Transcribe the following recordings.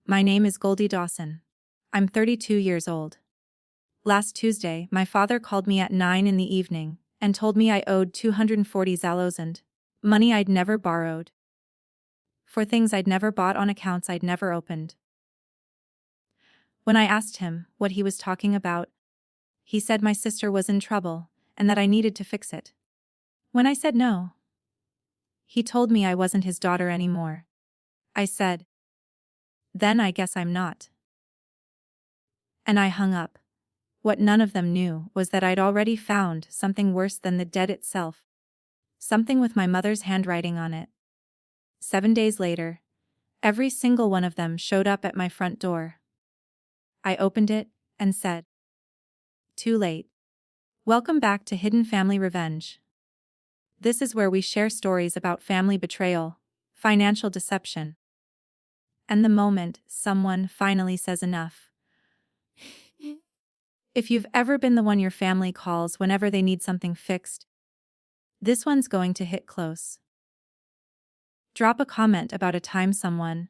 My name is Goldie Dawson. I'm 32 years old. Last Tuesday, my father called me at 9 in the evening and told me I owed 240,000, money I'd never borrowed, for things I'd never bought on accounts I'd never opened. When I asked him what he was talking about, he said my sister was in trouble and that I needed to fix it. When I said no, he told me I wasn't his daughter anymore. I said, "Then I guess I'm not." And I hung up. What none of them knew was that I'd already found something worse than the debt itself. Something with my mother's handwriting on it. 7 days later, every single one of them showed up at my front door. I opened it and said, "Too late. Welcome back to Hidden Family Revenge. This is where we share stories about family betrayal, financial deception, and the moment someone finally says enough." If you've ever been the one your family calls whenever they need something fixed, this one's going to hit close. Drop a comment about a time someone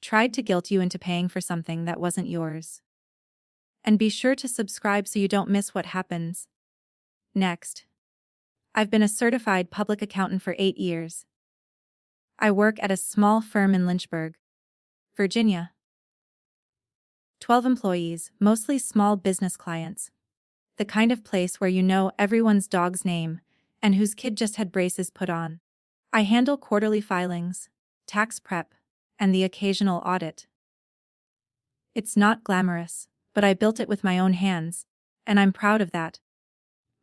tried to guilt you into paying for something that wasn't yours. And be sure to subscribe so you don't miss what happens next. I've been a certified public accountant for 8 years. I work at a small firm in Lynchburg, Virginia. 12 employees, mostly small business clients. The kind of place where you know everyone's dog's name and whose kid just had braces put on. I handle quarterly filings, tax prep, and the occasional audit. It's not glamorous, but I built it with my own hands, and I'm proud of that.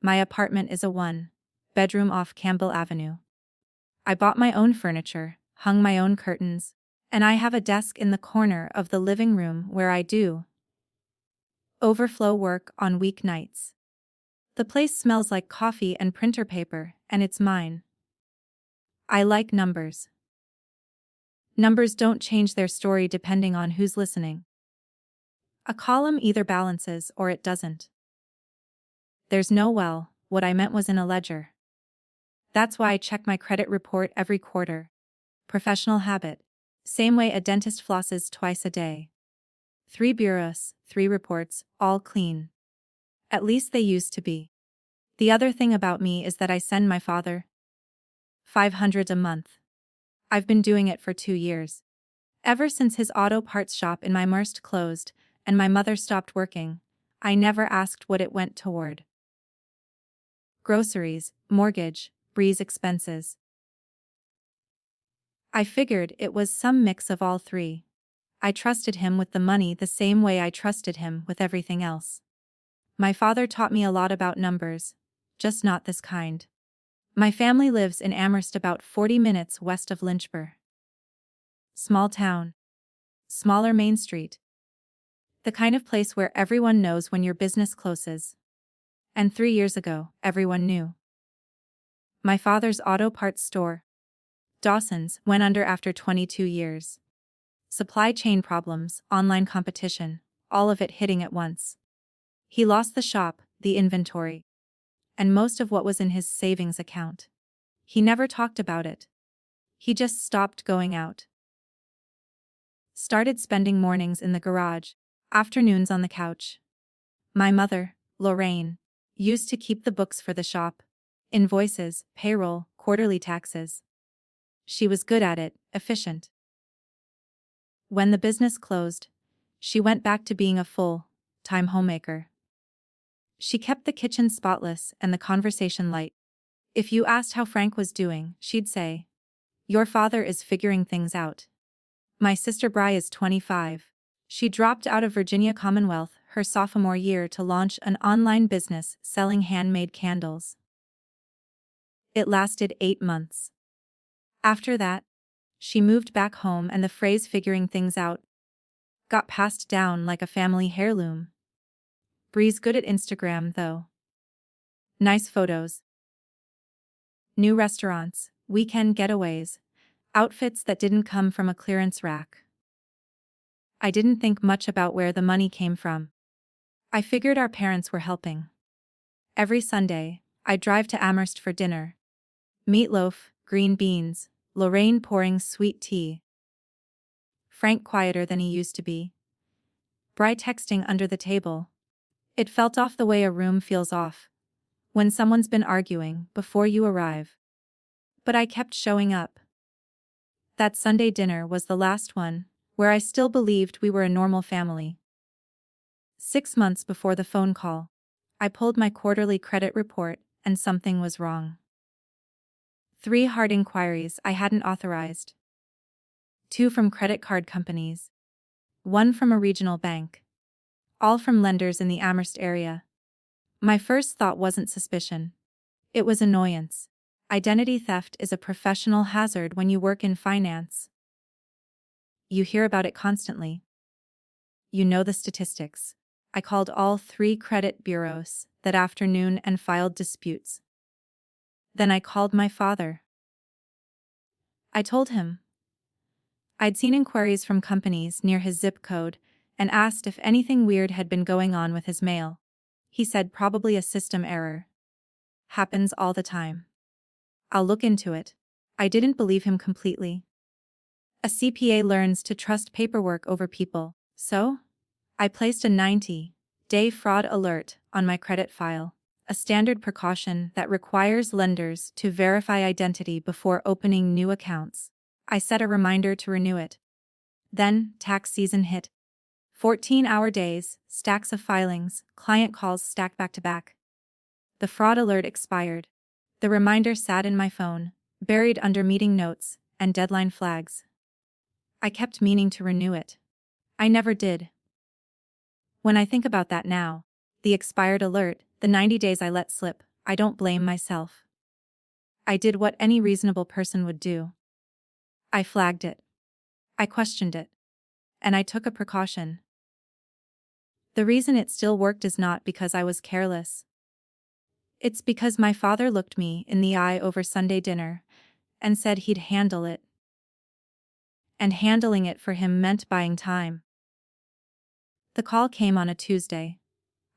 My apartment is a one-bedroom off Campbell Avenue. I bought my own furniture, hung my own curtains, and I have a desk in the corner of the living room where I do overflow work on weeknights. The place smells like coffee and printer paper, and it's mine. I like numbers. Numbers don't change their story depending on who's listening. A column either balances or it doesn't. There's no well, what I meant was in a ledger. That's why I check my credit report every quarter. Professional habit. Same way a dentist flosses twice a day. 3 bureaus, 3 reports, all clean. At least they used to be. The other thing about me is that I send my father $500 a month. I've been doing it for 2 years. Ever since his auto parts shop in my Merced closed and my mother stopped working, I never asked what it went toward. Groceries, mortgage, Bree's expenses. I figured it was some mix of all three. I trusted him with the money the same way I trusted him with everything else. My father taught me a lot about numbers, just not this kind. My family lives in Amherst, about 40 minutes west of Lynchburg. Small town. Smaller Main Street. The kind of place where everyone knows when your business closes. And 3 years ago, everyone knew. My father's auto parts store, Dawson's, went under after 22 years. Supply chain problems, online competition, all of it hitting at once. He lost the shop, the inventory, and most of what was in his savings account. He never talked about it. He just stopped going out. Started spending mornings in the garage, afternoons on the couch. My mother, Lorraine, used to keep the books for the shop. Invoices, payroll, quarterly taxes. She was good at it, efficient. When the business closed, she went back to being a full-time homemaker. She kept the kitchen spotless and the conversation light. If you asked how Frank was doing, she'd say, "Your father is figuring things out." My sister Bri is 25. She dropped out of Virginia Commonwealth her sophomore year to launch an online business selling handmade candles. It lasted 8 months. After that, she moved back home and the phrase "figuring things out" got passed down like a family heirloom. Bree's good at Instagram, though. Nice photos. New restaurants, weekend getaways, outfits that didn't come from a clearance rack. I didn't think much about where the money came from. I figured our parents were helping. Every Sunday, I'd drive to Amherst for dinner. Meatloaf, green beans, Lorraine pouring sweet tea. Frank quieter than he used to be. Bri texting under the table. It felt off the way a room feels off when someone's been arguing before you arrive. But I kept showing up. That Sunday dinner was the last one, where I still believed we were a normal family. 6 months before the phone call, I pulled my quarterly credit report and something was wrong. 3 hard inquiries I hadn't authorized. 2 from credit card companies. 1 from a regional bank. All from lenders in the Amherst area. My first thought wasn't suspicion. It was annoyance. Identity theft is a professional hazard when you work in finance. You hear about it constantly. You know the statistics. I called all 3 credit bureaus that afternoon and filed disputes. Then I called my father. I told him I'd seen inquiries from companies near his zip code and asked if anything weird had been going on with his mail. He said probably a system error. Happens all the time. I'll look into it. I didn't believe him completely. A CPA learns to trust paperwork over people, so I placed a 90-day fraud alert on my credit file, a standard precaution that requires lenders to verify identity before opening new accounts. I set a reminder to renew it. Then, tax season hit. 14-hour days, stacks of filings, client calls stacked back to back. The fraud alert expired. The reminder sat in my phone, buried under meeting notes and deadline flags. I kept meaning to renew it. I never did. When I think about that now, the expired alert, the 90 days I let slip, I don't blame myself. I did what any reasonable person would do. I flagged it. I questioned it. And I took a precaution. The reason it still worked is not because I was careless. It's because my father looked me in the eye over Sunday dinner and said he'd handle it. And handling it for him meant buying time. The call came on a Tuesday.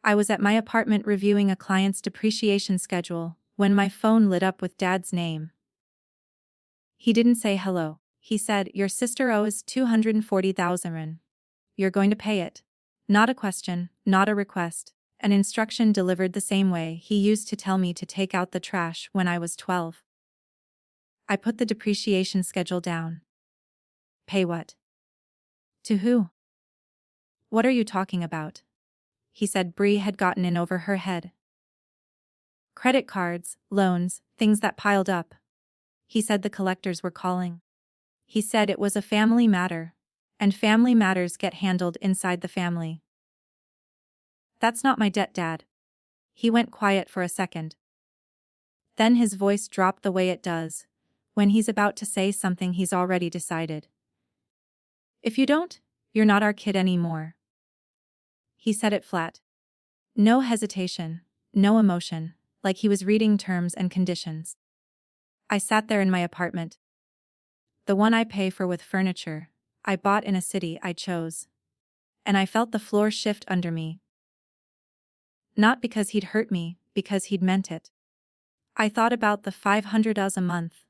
I was at my apartment reviewing a client's depreciation schedule when my phone lit up with Dad's name. He didn't say hello. He said, "Your sister owes $240,000. You're going to pay it." Not a question, not a request. An instruction delivered the same way he used to tell me to take out the trash when I was 12. I put the depreciation schedule down. Pay what? To who? What are you talking about? He said Bree had gotten in over her head. Credit cards, loans, things that piled up. He said the collectors were calling. He said it was a family matter, and family matters get handled inside the family. That's not my debt, Dad. He went quiet for a second. Then his voice dropped the way it does when he's about to say something he's already decided. If you don't, you're not our kid anymore. He said it flat. No hesitation, no emotion, like he was reading terms and conditions. I sat there in my apartment. The one I pay for with furniture I bought in a city I chose. And I felt the floor shift under me. Not because he'd hurt me, because he'd meant it. I thought about the $500 a month,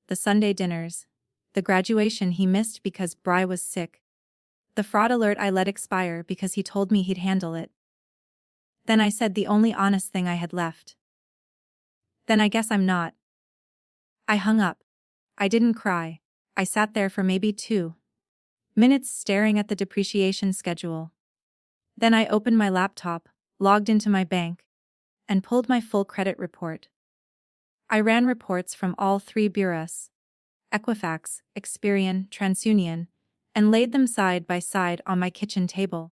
the Sunday dinners, the graduation he missed because Bri was sick, the fraud alert I let expire because he told me he'd handle it. Then I said the only honest thing I had left. Then I guess I'm not. I hung up. I didn't cry. I sat there for maybe 2 minutes staring at the depreciation schedule. Then I opened my laptop, logged into my bank, and pulled my full credit report. I ran reports from all 3 bureaus, Equifax, Experian, TransUnion, and laid them side by side on my kitchen table.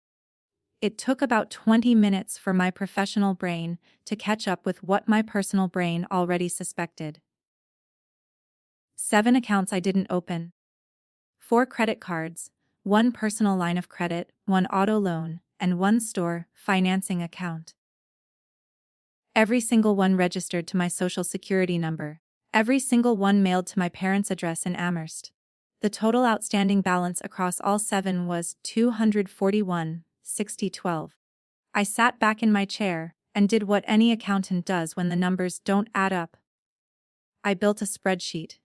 It took about 20 minutes for my professional brain to catch up with what my personal brain already suspected. 7 accounts I didn't open. 4 credit cards, 1 personal line of credit, 1 auto loan, and 1 store financing account. Every single one registered to my social security number. Every single one mailed to my parents' address in Amherst. The total outstanding balance across all 7 was $241,6012. I sat back in my chair and did what any accountant does when the numbers don't add up. I built a spreadsheet.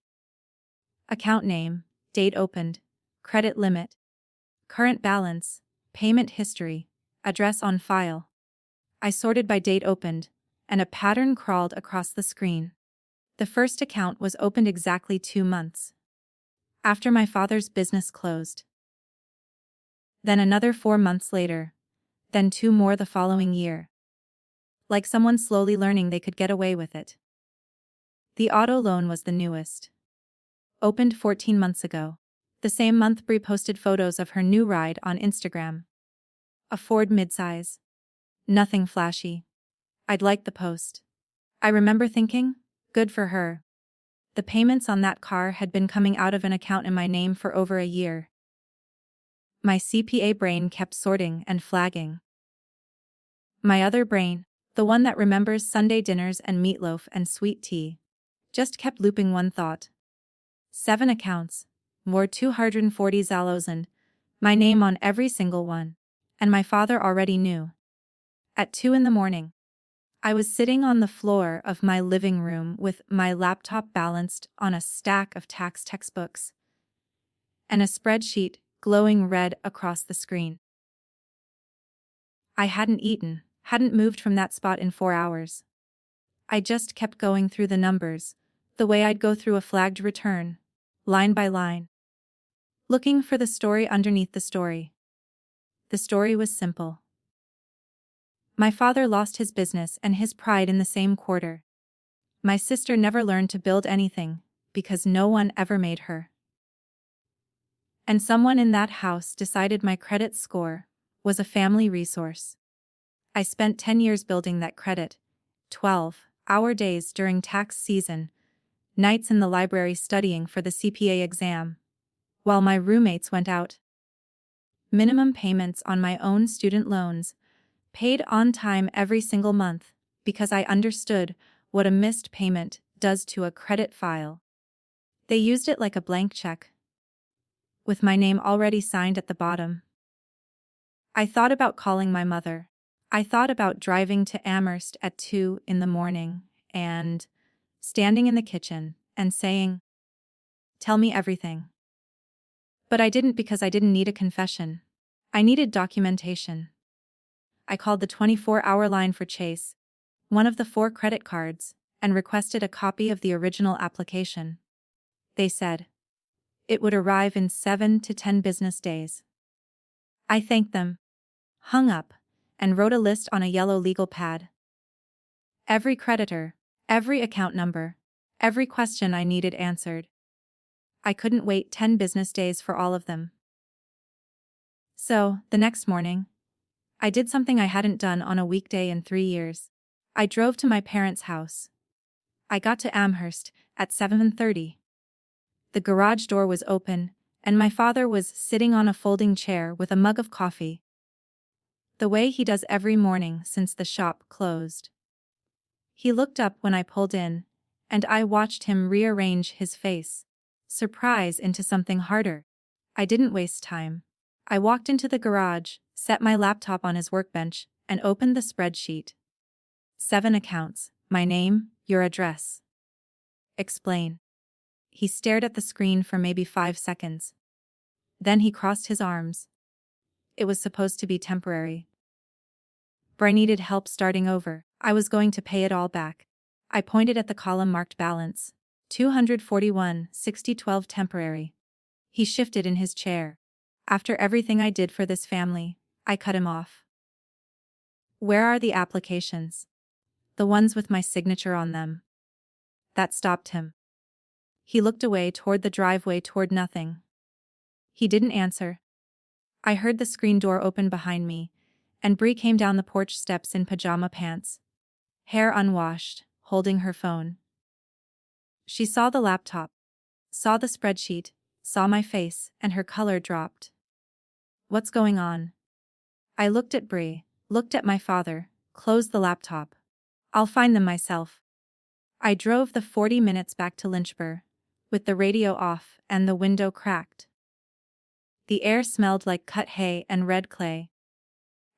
Account name, date opened, credit limit, current balance, payment history, address on file. I sorted by date opened, and a pattern crawled across the screen. The first account was opened exactly 2 months after my father's business closed. Then another 4 months later. Then 2 more the following year. Like someone slowly learning they could get away with it. The auto loan was the newest. Opened 14 months ago. The same month Brie posted photos of her new ride on Instagram. A Ford midsize. Nothing flashy. I'd liked the post. I remember thinking, good for her. The payments on that car had been coming out of an account in my name for over a year. My CPA brain kept sorting and flagging. My other brain, the one that remembers Sunday dinners and meatloaf and sweet tea, just kept looping one thought. 7 accounts, more 240 $, my name on every single one. And my father already knew. At 2 in the morning, I was sitting on the floor of my living room with my laptop balanced on a stack of tax textbooks and a spreadsheet glowing red across the screen. I hadn't eaten, hadn't moved from that spot in 4 hours. I just kept going through the numbers, the way I'd go through a flagged return, line by line, looking for the story underneath the story. The story was simple. My father lost his business and his pride in the same quarter. My sister never learned to build anything, because no one ever made her. And someone in that house decided my credit score was a family resource. I spent 10 years building that credit, 12-hour days during tax season, nights in the library studying for the CPA exam, while my roommates went out. Minimum payments on my own student loans, paid on time every single month, because I understood what a missed payment does to a credit file. They used it like a blank check, with my name already signed at the bottom. I thought about calling my mother. I thought about driving to Amherst at 2 in the morning and standing in the kitchen and saying, "Tell me everything." But I didn't, because I didn't need a confession. I needed documentation. I called the 24-hour line for Chase, one of the 4 credit cards, and requested a copy of the original application. They said it would arrive in 7 to 10 business days. I thanked them, hung up, and wrote a list on a yellow legal pad. Every creditor, every account number, every question I needed answered. I couldn't wait 10 business days for all of them. So, the next morning, I did something I hadn't done on a weekday in 3 years. I drove to my parents' house. I got to Amherst at 7:30. The garage door was open, and my father was sitting on a folding chair with a mug of coffee, the way he does every morning since the shop closed. He looked up when I pulled in, and I watched him rearrange his face, surprise, into something harder. I didn't waste time. I walked into the garage, set my laptop on his workbench, and opened the spreadsheet. 7 accounts, my name, your address. Explain. He stared at the screen for maybe 5 seconds. Then he crossed his arms. It was supposed to be temporary. But I needed help starting over. I was going to pay it all back. I pointed at the column marked balance. 241,6012 temporary. He shifted in his chair. After everything I did for this family, I cut him off. Where are the applications? The ones with my signature on them. That stopped him. He looked away toward the driveway, toward nothing. He didn't answer. I heard the screen door open behind me, and Bree came down the porch steps in pajama pants, hair unwashed, holding her phone. She saw the laptop, saw the spreadsheet, saw my face, and her color dropped. What's going on? I looked at Bree, looked at my father, closed the laptop. I'll find them myself. I drove the 40 minutes back to Lynchburg, with the radio off and the window cracked. The air smelled like cut hay and red clay.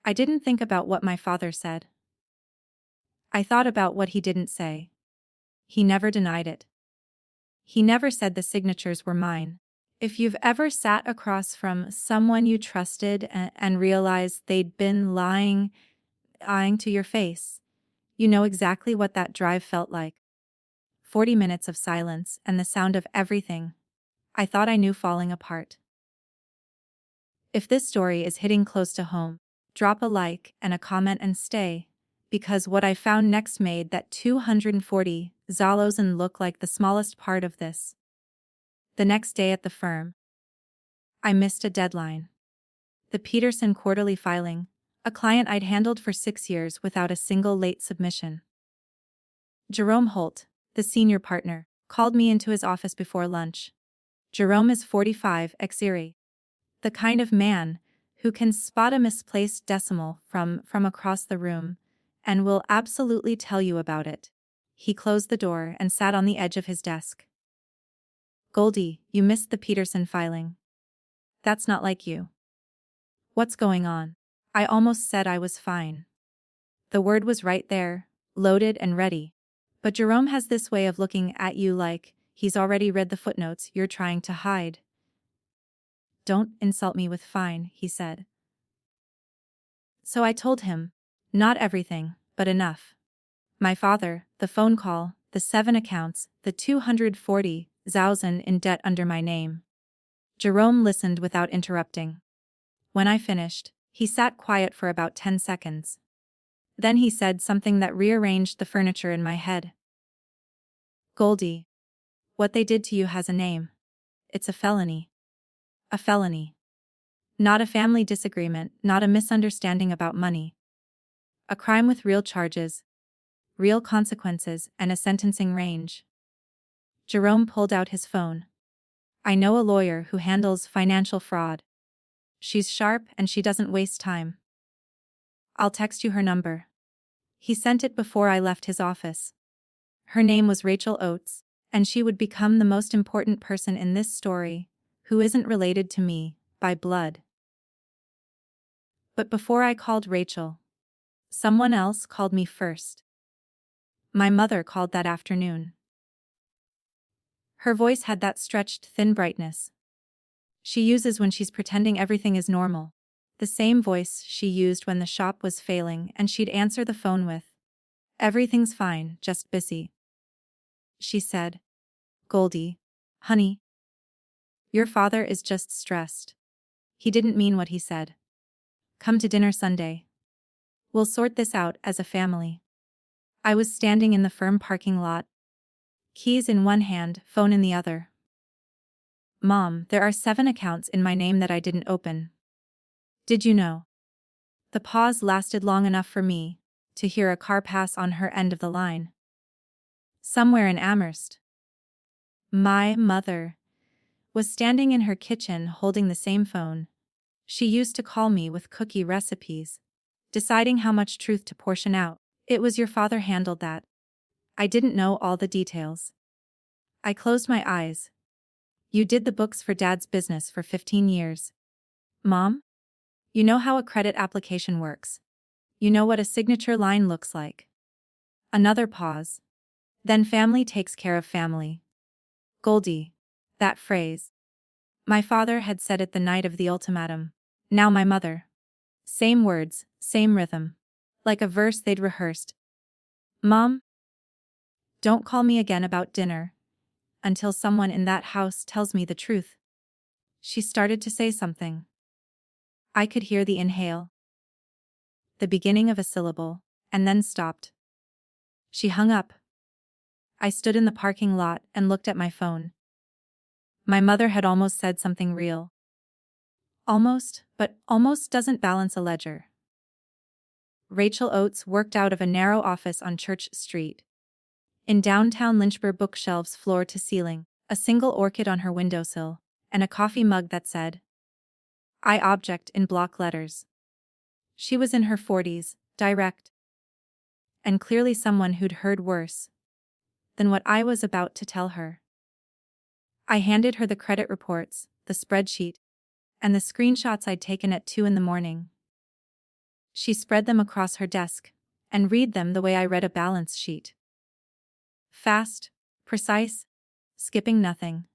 I didn't think about what my father said. I thought about what he didn't say. He never denied it. He never said the signatures were mine. If you've ever sat across from someone you trusted and realized they'd been lying to your face, you know exactly what that drive felt like. 40 minutes of silence and the sound of everything I thought I knew falling apart. If this story is hitting close to home, drop a like and a comment and stay, because what I found next made that 240,000 look like the smallest part of this. The next day at the firm, I missed a deadline. The Peterson quarterly filing, a client I'd handled for 6 years without a single late submission. Jerome Holt, the senior partner, called me into his office before lunch. Jerome is 45, ex-Erie. The kind of man who can spot a misplaced decimal from across the room and will absolutely tell you about it. He closed the door and sat on the edge of his desk. Goldie, you missed the Peterson filing. That's not like you. What's going on? I almost said I was fine. The word was right there, loaded and ready. But Jerome has this way of looking at you like he's already read the footnotes you're trying to hide. Don't insult me with fine, he said. So I told him, not everything, but enough. My father, the phone call, the 7 accounts, the 240,000 in debt under my name. Jerome listened without interrupting. When I finished, he sat quiet for about 10 seconds. Then he said something that rearranged the furniture in my head. Goldie, what they did to you has a name. It's a felony. A felony. Not a family disagreement, not a misunderstanding about money. A crime with real charges, real consequences, and a sentencing range. Jerome pulled out his phone. I know a lawyer who handles financial fraud. She's sharp and she doesn't waste time. I'll text you her number. He sent it before I left his office. Her name was Rachel Oates, and she would become the most important person in this story, who isn't related to me by blood. But before I called Rachel, someone else called me first. My mother called that afternoon. Her voice had that stretched, thin brightness she uses when she's pretending everything is normal. The same voice she used when the shop was failing and she'd answer the phone with, "Everything's fine, just busy." She said, "Goldie, honey, your father is just stressed. He didn't mean what he said. Come to dinner Sunday. We'll sort this out as a family." I was standing in the firm parking lot, keys in one hand, phone in the other. Mom, there are 7 accounts in my name that I didn't open. Did you know? The pause lasted long enough for me to hear a car pass on her end of the line. Somewhere in Amherst. My mother was standing in her kitchen holding the same phone she used to call me with cookie recipes, deciding how much truth to portion out. It was your father handled that. I didn't know all the details. I closed my eyes. You did the books for Dad's business for 15 years. Mom? You know how a credit application works. You know what a signature line looks like. Another pause. Then family takes care of family. Goldie. That phrase. My father had said it the night of the ultimatum. Now my mother. Same words, same rhythm. Like a verse they'd rehearsed. Mom? Don't call me again about dinner until someone in that house tells me the truth. She started to say something. I could hear the inhale, the beginning of a syllable, and then stopped. She hung up. I stood in the parking lot and looked at my phone. My mother had almost said something real. Almost, but almost doesn't balance a ledger. Rachel Oates worked out of a narrow office on Church Street. In downtown Lynchburg, bookshelves floor to ceiling, a single orchid on her windowsill, and a coffee mug that said, "I object" in block letters. She was in her 40s, direct, and clearly someone who'd heard worse than what I was about to tell her. I handed her the credit reports, the spreadsheet, and the screenshots I'd taken at 2 in the morning. She spread them across her desk and read them the way I read a balance sheet. Fast, precise, skipping nothing.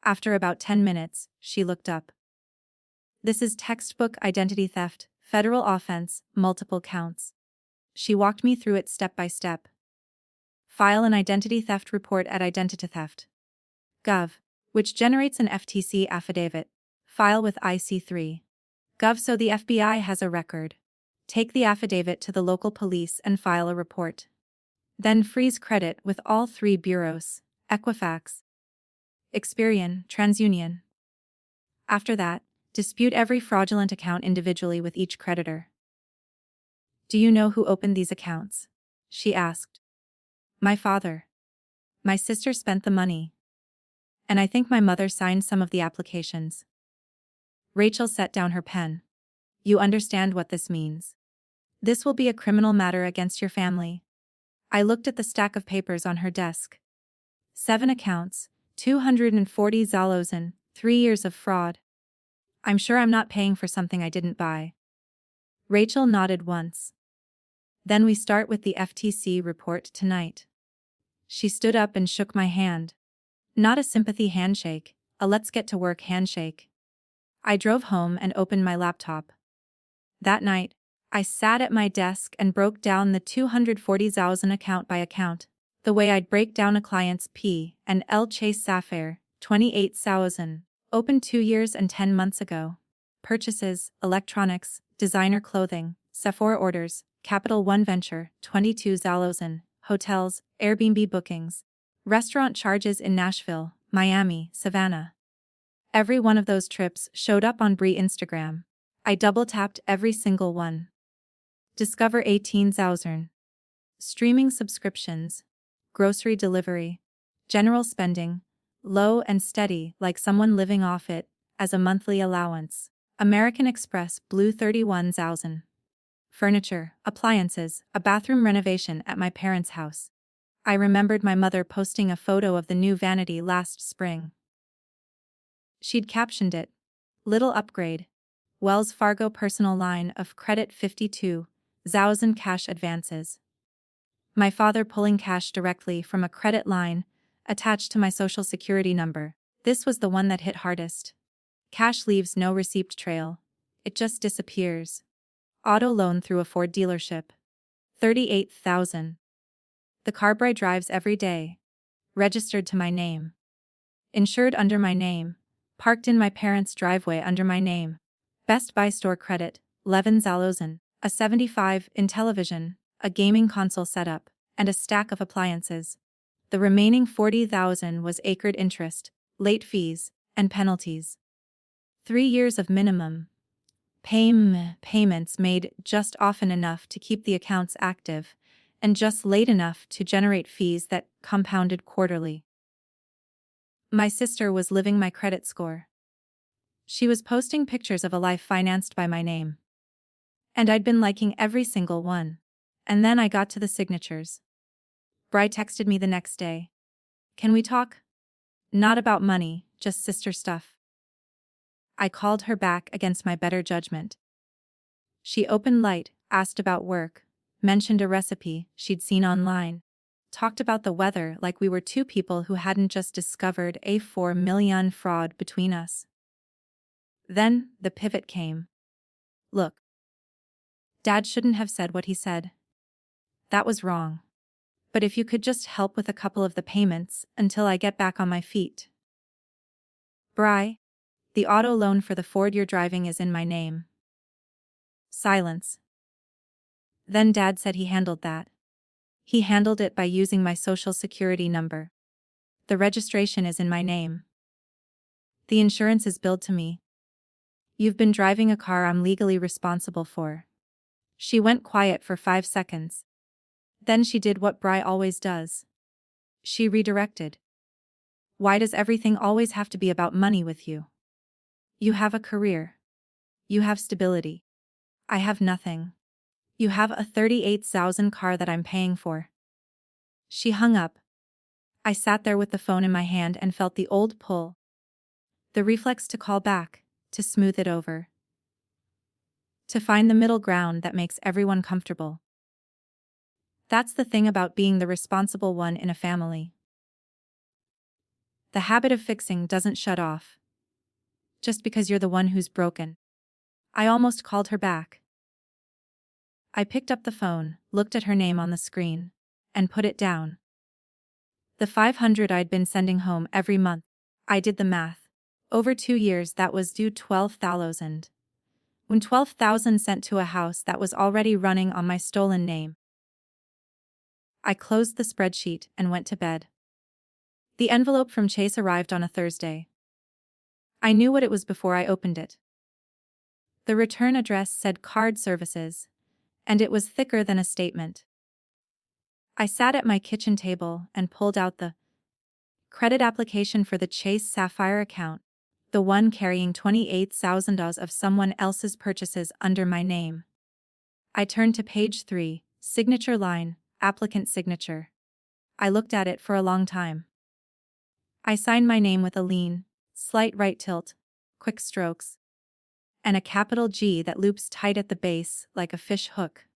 After about 10 minutes, she looked up. This is textbook identity theft, federal offense, multiple counts. She walked me through it step by step. File an identity theft report at identitytheft.gov, which generates an FTC affidavit. File with IC3.gov so the FBI has a record. Take the affidavit to the local police and file a report. Then freeze credit with all 3 bureaus: Equifax, Experian, TransUnion. After that, dispute every fraudulent account individually with each creditor. Do you know who opened these accounts? She asked. My father. My sister spent the money. And I think my mother signed some of the applications. Rachel set down her pen. You understand what this means. This will be a criminal matter against your family. I looked at the stack of papers on her desk. 7 accounts, 240 zalozen, 3 years of fraud. I'm sure I'm not paying for something I didn't buy. Rachel nodded once. Then we start with the FTC report tonight. She stood up and shook my hand. Not a sympathy handshake, a let's get to work handshake. I drove home and opened my laptop. That night, I sat at my desk and broke down the 240,000 account by account, the way I'd break down a client's P and L Chase Sapphire, 28,000, opened 2 years and 10 months ago. Purchases, electronics, designer clothing, Sephora orders, Capital One Venture, 22,000, hotels, Airbnb bookings, restaurant charges in Nashville, Miami, Savannah. Every one of those trips showed up on Bree Instagram. I double-tapped every single one. Discover 18,000. Streaming subscriptions, grocery delivery, general spending, low and steady like someone living off it, as a monthly allowance. American Express blew 31,000. Furniture, appliances, a bathroom renovation at my parents' house. I remembered my mother posting a photo of the new vanity last spring. She'd captioned it, "Little upgrade. Wells Fargo personal line of credit 52,000 cash advances." My father pulling cash directly from a credit line attached to my social security number. This was the one that hit hardest. Cash leaves no receipt trail. It just disappears. Auto loan through a Ford dealership. 38,000. The car Bray drives every day. Registered to my name. Insured under my name. Parked in my parents' driveway under my name. Best Buy store credit, 11,000. A 75 in television, a gaming console setup, and a stack of appliances. The remaining 40,000 was acred interest, late fees, and penalties. 3 years of minimum payments made just often enough to keep the accounts active, and just late enough to generate fees that compounded quarterly. My sister was living my credit score. She was posting pictures of a life financed by my name. And I'd been liking every single one. And then I got to the signatures. Bri texted me the next day. Can we talk? Not about money, just sister stuff. I called her back against my better judgment. She opened light, asked about work, mentioned a recipe she'd seen online, talked about the weather like we were 2 people who hadn't just discovered a 4 million fraud between us. Then, the pivot came. Look. Dad shouldn't have said what he said. That was wrong. But if you could just help with a couple of the payments until I get back on my feet. Bri, the auto loan for the Ford you're driving is in my name. Silence. Then Dad said he handled that. He handled it by using my social security number. The registration is in my name. The insurance is billed to me. You've been driving a car I'm legally responsible for. She went quiet for 5 seconds. Then she did what Bri always does. She redirected. Why does everything always have to be about money with you? You have a career. You have stability. I have nothing. You have a 38,000 car that I'm paying for. She hung up. I sat there with the phone in my hand and felt the old pull. The reflex to call back, to smooth it over. To find the middle ground that makes everyone comfortable. That's the thing about being the responsible one in a family. The habit of fixing doesn't shut off just because you're the one who's broken. I almost called her back. I picked up the phone, looked at her name on the screen, and put it down. The 500 I'd been sending home every month. I did the math. Over 2 years that was due 12,000. When 12,000 sent to a house that was already running on my stolen name. I closed the spreadsheet and went to bed. The envelope from Chase arrived on a Thursday. I knew what it was before I opened it. The return address said card services, and it was thicker than a statement. I sat at my kitchen table and pulled out the credit application for the Chase Sapphire account, the one carrying $28,000 of someone else's purchases under my name. I turned to page 3, signature line, applicant signature. I looked at it for a long time. I signed my name with a lean, slight right tilt, quick strokes, and a capital G that loops tight at the base like a fish hook.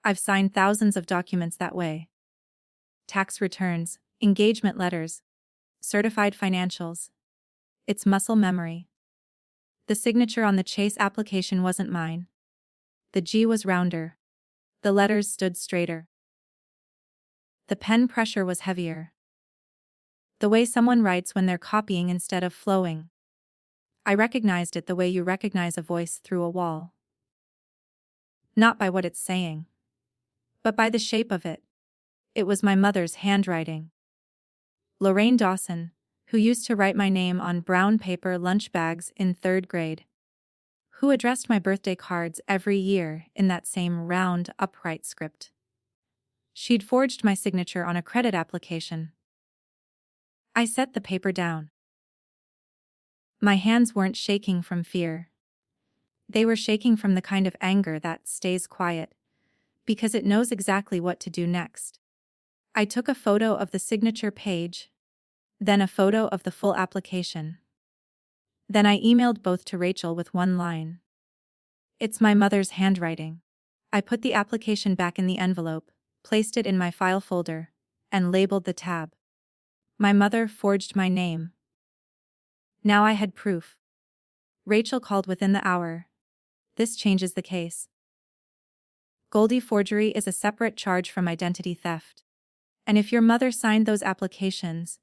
I've signed thousands of documents that way. Tax returns, engagement letters, certified financials. It's muscle memory. The signature on the Chase application wasn't mine. The G was rounder. The letters stood straighter. The pen pressure was heavier. The way someone writes when they're copying instead of flowing. I recognized it the way you recognize a voice through a wall. Not by what it's saying, but by the shape of it. It was my mother's handwriting. Lorraine Dawson, who used to write my name on brown paper lunch bags in 3rd grade. Who addressed my birthday cards every year in that same round, upright script. She'd forged my signature on a credit application. I set the paper down. My hands weren't shaking from fear. They were shaking from the kind of anger that stays quiet, because it knows exactly what to do next. I took a photo of the signature page, then a photo of the full application. Then I emailed both to Rachel with one line. It's my mother's handwriting. I put the application back in the envelope, placed it in my file folder, and labeled the tab. My mother forged my name. Now I had proof. Rachel called within the hour. This changes the case. Goldie, forgery is a separate charge from identity theft. And if your mother signed those applications,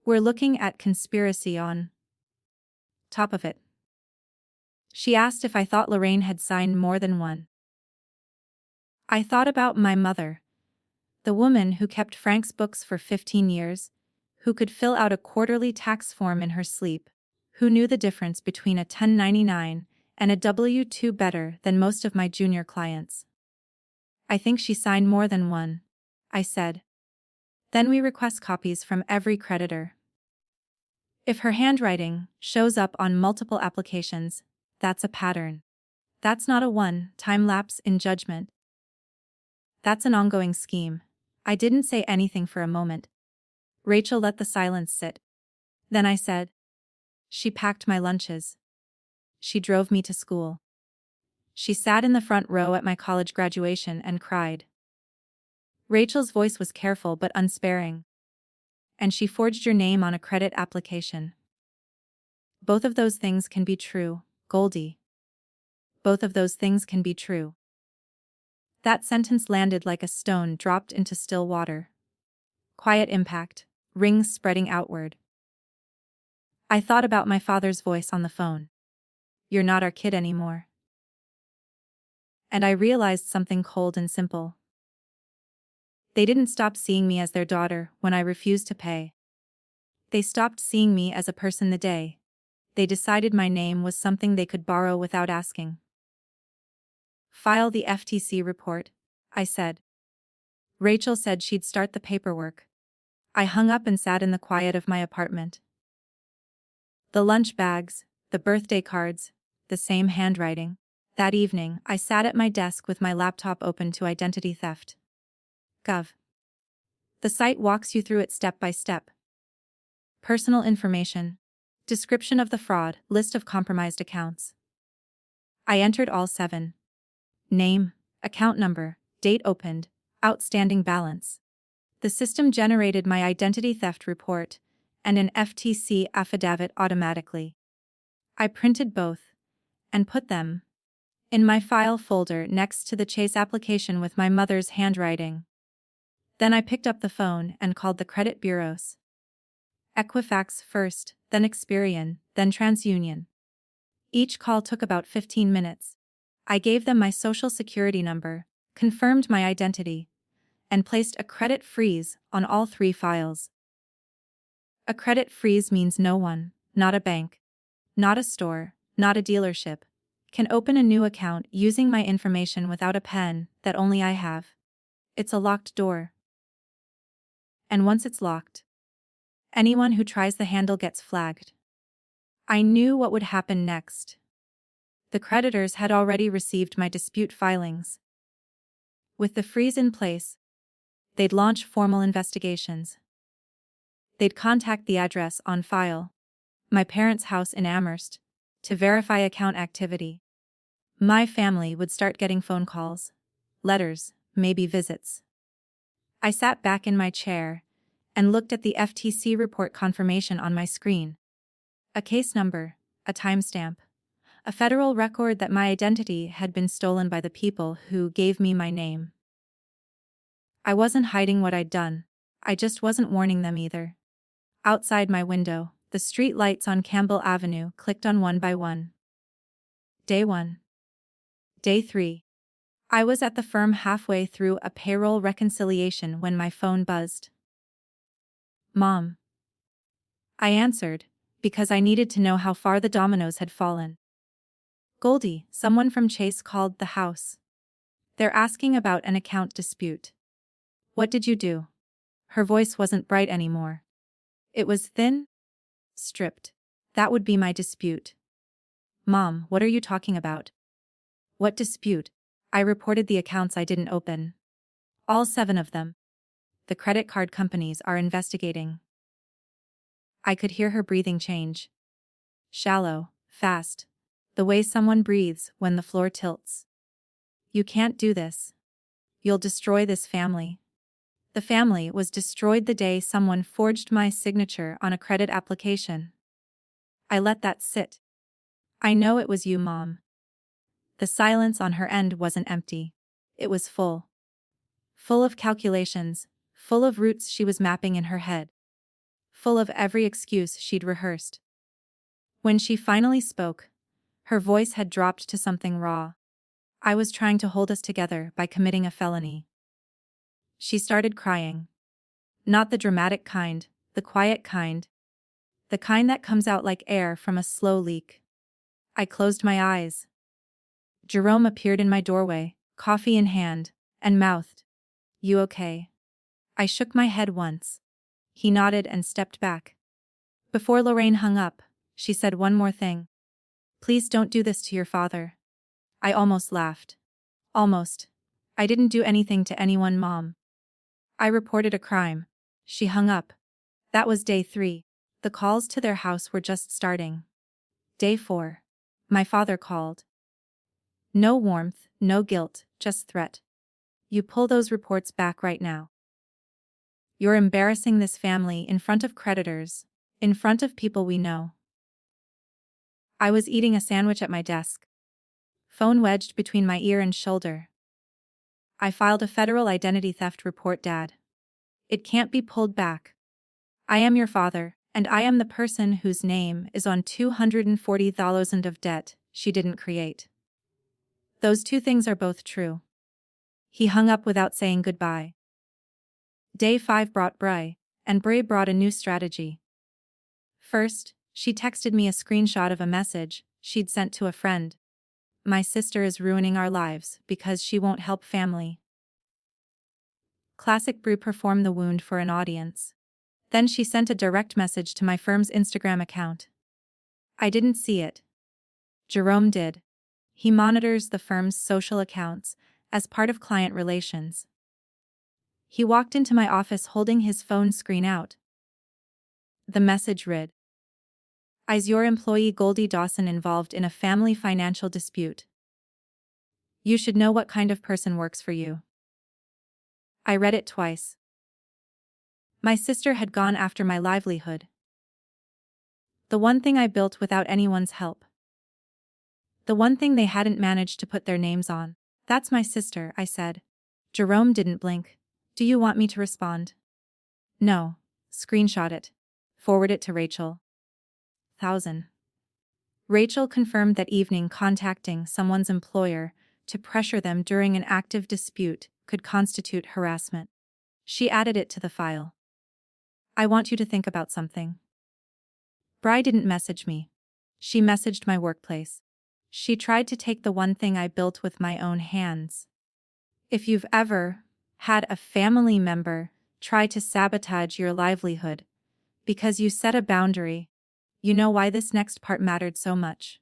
we're looking at conspiracy on top of it. She asked if I thought Lorraine had signed more than one. I thought about my mother, the woman who kept Frank's books for 15 years, who could fill out a quarterly tax form in her sleep, who knew the difference between a 1099 and a W-2 better than most of my junior clients. I think she signed more than one, I said. Then we request copies from every creditor. If her handwriting shows up on multiple applications, that's a pattern. That's not a one-time lapse in judgment. That's an ongoing scheme. I didn't say anything for a moment. Rachel let the silence sit. Then I said. She packed my lunches. She drove me to school. She sat in the front row at my college graduation and cried. Rachel's voice was careful but unsparing. And she forged your name on a credit application. Both of those things can be true, Goldie. Both of those things can be true. That sentence landed like a stone dropped into still water. Quiet impact, rings spreading outward. I thought about my father's voice on the phone. You're not our kid anymore. And I realized something cold and simple. They didn't stop seeing me as their daughter when I refused to pay. They stopped seeing me as a person the day they decided my name was something they could borrow without asking. File the FTC report, I said. Rachel said she'd start the paperwork. I hung up and sat in the quiet of my apartment. The lunch bags, the birthday cards, the same handwriting. That evening, I sat at my desk with my laptop open to identity theft. Gov. The site walks you through it step by step. Personal information. Description of the fraud, list of compromised accounts. I entered all 7. Name, account number, date opened, outstanding balance. The system generated my identity theft report, and an FTC affidavit automatically. I printed both and put them in my file folder next to the Chase application with my mother's handwriting. Then I picked up the phone and called the credit bureaus. Equifax first, then Experian, then TransUnion. Each call took about 15 minutes. I gave them my social security number, confirmed my identity, and placed a credit freeze on all 3 files. A credit freeze means no one, not a bank, not a store, not a dealership, can open a new account using my information without a pen that only I have. It's a locked door. And once it's locked, anyone who tries the handle gets flagged. I knew what would happen next. The creditors had already received my dispute filings. With the freeze in place, they'd launch formal investigations. They'd contact the address on file, my parents' house in Amherst, to verify account activity. My family would start getting phone calls, letters, maybe visits. I sat back in my chair and looked at the FTC report confirmation on my screen. A case number, a timestamp, a federal record that my identity had been stolen by the people who gave me my name. I wasn't hiding what I'd done, I just wasn't warning them either. Outside my window, the street lights on Campbell Avenue clicked on one by one. Day 1. Day 3. I was at the firm halfway through a payroll reconciliation when my phone buzzed. Mom. I answered, because I needed to know how far the dominoes had fallen. Goldie, someone from Chase called the house. They're asking about an account dispute. What did you do? Her voice wasn't bright anymore. It was thin, stripped. That would be my dispute. Mom, what are you talking about? What dispute? I reported the accounts I didn't open. All 7 of them. The credit card companies are investigating. I could hear her breathing change. Shallow, fast. The way someone breathes when the floor tilts. You can't do this. You'll destroy this family. The family was destroyed the day someone forged my signature on a credit application. I let that sit. I know it was you, Mom. The silence on her end wasn't empty. It was full. Full of calculations, full of routes she was mapping in her head. Full of every excuse she'd rehearsed. When she finally spoke, her voice had dropped to something raw. I was trying to hold us together by committing a felony. She started crying. Not the dramatic kind, the quiet kind. The kind that comes out like air from a slow leak. I closed my eyes. Jerome appeared in my doorway, coffee in hand, and mouthed, "You okay?" I shook my head once. He nodded and stepped back. Before Lorraine hung up, she said one more thing. "Please don't do this to your father." I almost laughed. Almost. I didn't do anything to anyone, Mom. I reported a crime. She hung up. That was day 3. The calls to their house were just starting. Day 4. My father called. No warmth, no guilt, just threat. You pull those reports back right now. You're embarrassing this family in front of creditors, in front of people we know. I was eating a sandwich at my desk. Phone wedged between my ear and shoulder. I filed a federal identity theft report, Dad. It can't be pulled back. I am your father, and I am the person whose name is on $240,000 of debt she didn't create. Those 2 things are both true. He hung up without saying goodbye. Day 5 brought Bray, and Bray brought a new strategy. First, she texted me a screenshot of a message she'd sent to a friend. "My sister is ruining our lives because she won't help family." Classic Bray performed the wound for an audience. Then she sent a direct message to my firm's Instagram account. I didn't see it. Jerome did. He monitors the firm's social accounts as part of client relations. He walked into my office holding his phone screen out. The message read, "Is your employee Goldie Dawson involved in a family financial dispute? You should know what kind of person works for you." I read it twice. My sister had gone after my livelihood. The one thing I built without anyone's help. The one thing they hadn't managed to put their names on. That's my sister, I said. Jerome didn't blink. Do you want me to respond? No. Screenshot it. Forward it to Rachel. 1000. Rachel confirmed that evening contacting someone's employer to pressure them during an active dispute could constitute harassment. She added it to the file. I want you to think about something. Bri didn't message me. She messaged my workplace. She tried to take the one thing I built with my own hands. If you've ever had a family member try to sabotage your livelihood because you set a boundary, you know why this next part mattered so much.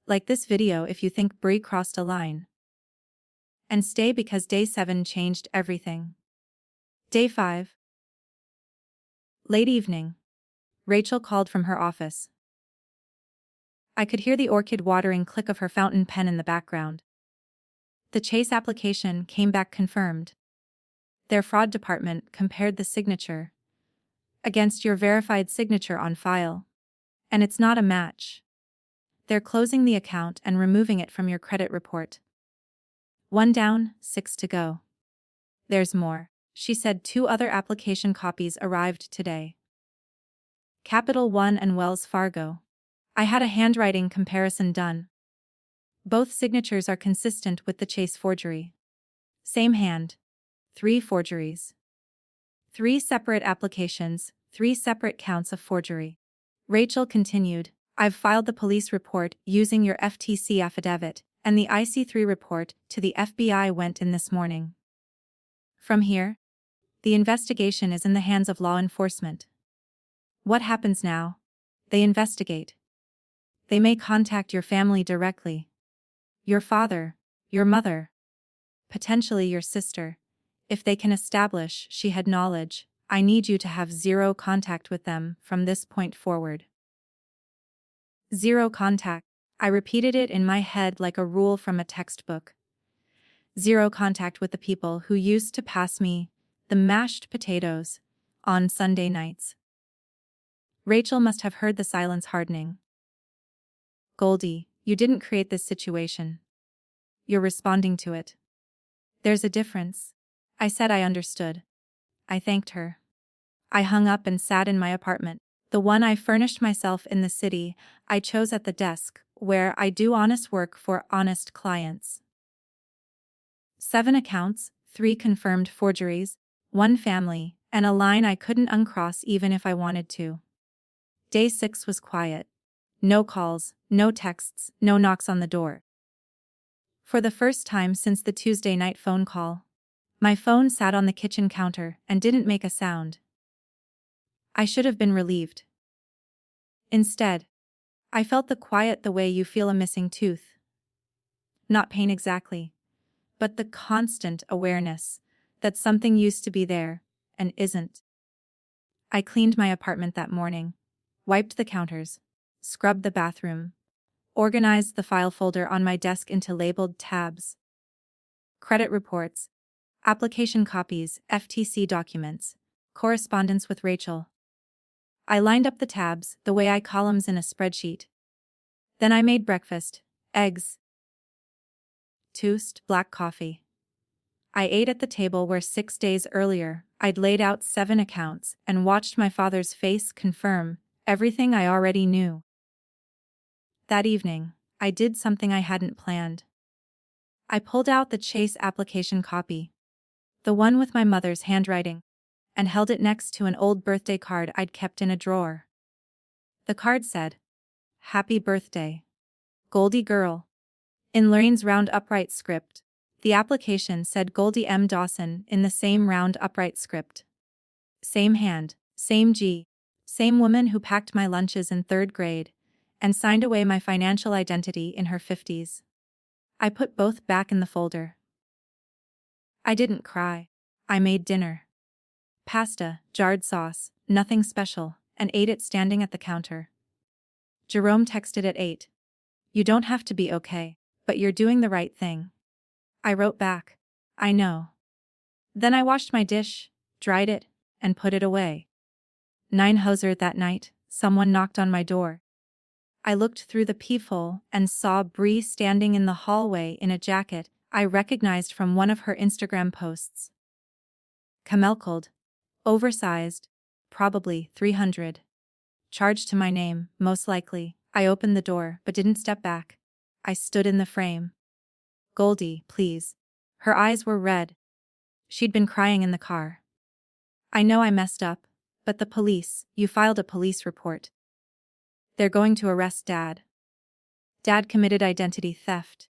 Like this video if you think Bri crossed a line. And stay because day 7 changed everything. Day 5. Late evening. Rachel called from her office. I could hear the orchid watering click of her fountain pen in the background. The Chase application came back confirmed. Their fraud department compared the signature against your verified signature on file. And it's not a match. They're closing the account and removing it from your credit report. 1 down, 6 to go. There's more. She said 2 other application copies arrived today. Capital One and Wells Fargo. I had a handwriting comparison done. Both signatures are consistent with the Chase forgery. Same hand. 3 forgeries. 3 separate applications, 3 separate counts of forgery. Rachel continued, I've filed the police report using your FTC affidavit, and the IC3 report to the FBI went in this morning. From here, the investigation is in the hands of law enforcement. What happens now? They investigate. They may contact your family directly. Your father, your mother, potentially your sister. If they can establish she had knowledge, I need you to have 0 contact with them from this point forward. 0 contact. I repeated it in my head like a rule from a textbook. 0 contact with the people who used to pass me the mashed potatoes on Sunday nights. Rachel must have heard the silence hardening. Goldie, you didn't create this situation. You're responding to it. There's a difference. I said I understood. I thanked her. I hung up and sat in my apartment, the one I furnished myself in the city I chose at the desk, where I do honest work for honest clients. 7 accounts, 3 confirmed forgeries, 1 family, and a line I couldn't uncross even if I wanted to. Day 6 was quiet. No calls, no texts, no knocks on the door. For the first time since the Tuesday night phone call, my phone sat on the kitchen counter and didn't make a sound. I should have been relieved. Instead, I felt the quiet the way you feel a missing tooth. Not pain exactly, but the constant awareness that something used to be there and isn't. I cleaned my apartment that morning, wiped the counters, scrubbed the bathroom, organized the file folder on my desk into labeled tabs. Credit reports, application copies, FTC documents, correspondence with Rachel. I lined up the tabs the way I columns in a spreadsheet. Then I made breakfast, eggs, toast, black coffee. I ate at the table where 6 days earlier I'd laid out 7 accounts and watched my father's face confirm everything I already knew. That evening, I did something I hadn't planned. I pulled out the Chase application copy, the one with my mother's handwriting, and held it next to an old birthday card I'd kept in a drawer. The card said, Happy birthday, Goldie girl. In Lorraine's round upright script, the application said Goldie M. Dawson in the same round upright script. Same hand, same G, same woman who packed my lunches in 3rd grade and signed away my financial identity in her 50s. I put both back in the folder. I didn't cry. I made dinner. Pasta, jarred sauce, nothing special, and ate it standing at the counter. Jerome texted at 8. You don't have to be okay, but you're doing the right thing. I wrote back, I know. Then I washed my dish, dried it, and put it away. 9 hoser that night, Someone knocked on my door. I looked through the peephole and saw Bree standing in the hallway in a jacket I recognized from one of her Instagram posts. Camelcled. Oversized. Probably 300. Charged to my name, most likely. I opened the door but didn't step back. I stood in the frame. Goldie, please. Her eyes were red. She'd been crying in the car. I know I messed up, but the police, you filed a police report. They're going to arrest Dad. Dad committed identity theft.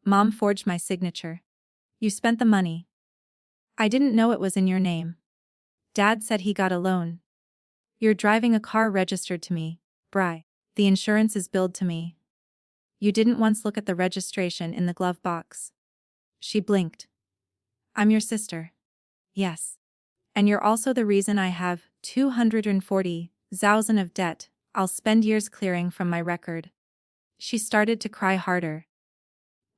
Mom forged my signature. You spent the money. I didn't know it was in your name. Dad said he got a loan. You're driving a car registered to me, Bri. The insurance is billed to me. You didn't once look at the registration in the glove box. She blinked. I'm your sister. Yes. And you're also the reason I have 240,000 of debt I'll spend years clearing from my record. She started to cry harder.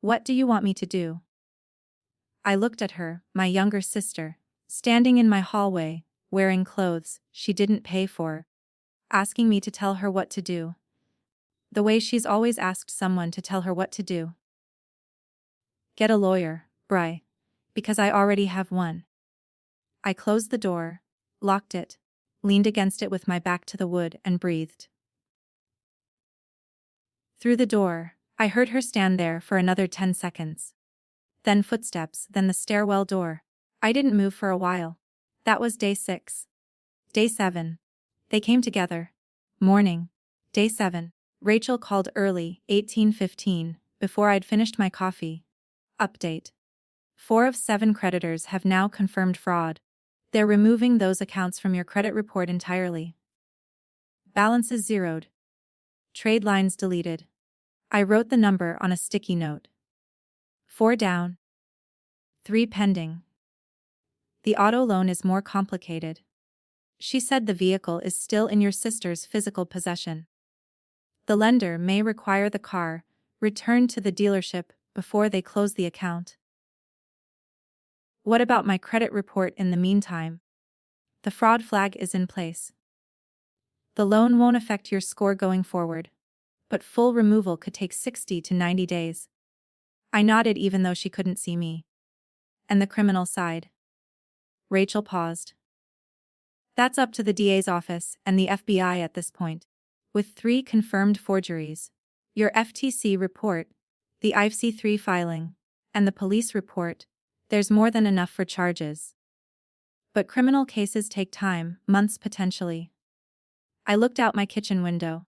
What do you want me to do? I looked at her, my younger sister, standing in my hallway, wearing clothes she didn't pay for, asking me to tell her what to do. The way she's always asked someone to tell her what to do. Get a lawyer, Bri. Because I already have one. I closed the door, locked it, leaned against it with my back to the wood and breathed. Through the door, I heard her stand there for another 10 seconds. Then footsteps, then the stairwell door. I didn't move for a while. That was day 6. Day 7. They came together. Morning. Day 7. Rachel called early, 18:15, before I'd finished my coffee. Update. 4 of 7 creditors have now confirmed fraud. They're removing those accounts from your credit report entirely. Balances zeroed. Trade lines deleted. I wrote the number on a sticky note. 4 down. 3 pending. The auto loan is more complicated. She said the vehicle is still in your sister's physical possession. The lender may require the car returned to the dealership before they close the account. What about my credit report in the meantime? The fraud flag is in place. The loan won't affect your score going forward, but full removal could take 60 to 90 days. I nodded even though she couldn't see me. And the criminal side. Rachel paused. That's up to the DA's office and the FBI at this point. With 3 confirmed forgeries. Your FTC report, the IFC3 filing, and the police report, there's more than enough for charges. But criminal cases take time, months potentially. I looked out my kitchen window.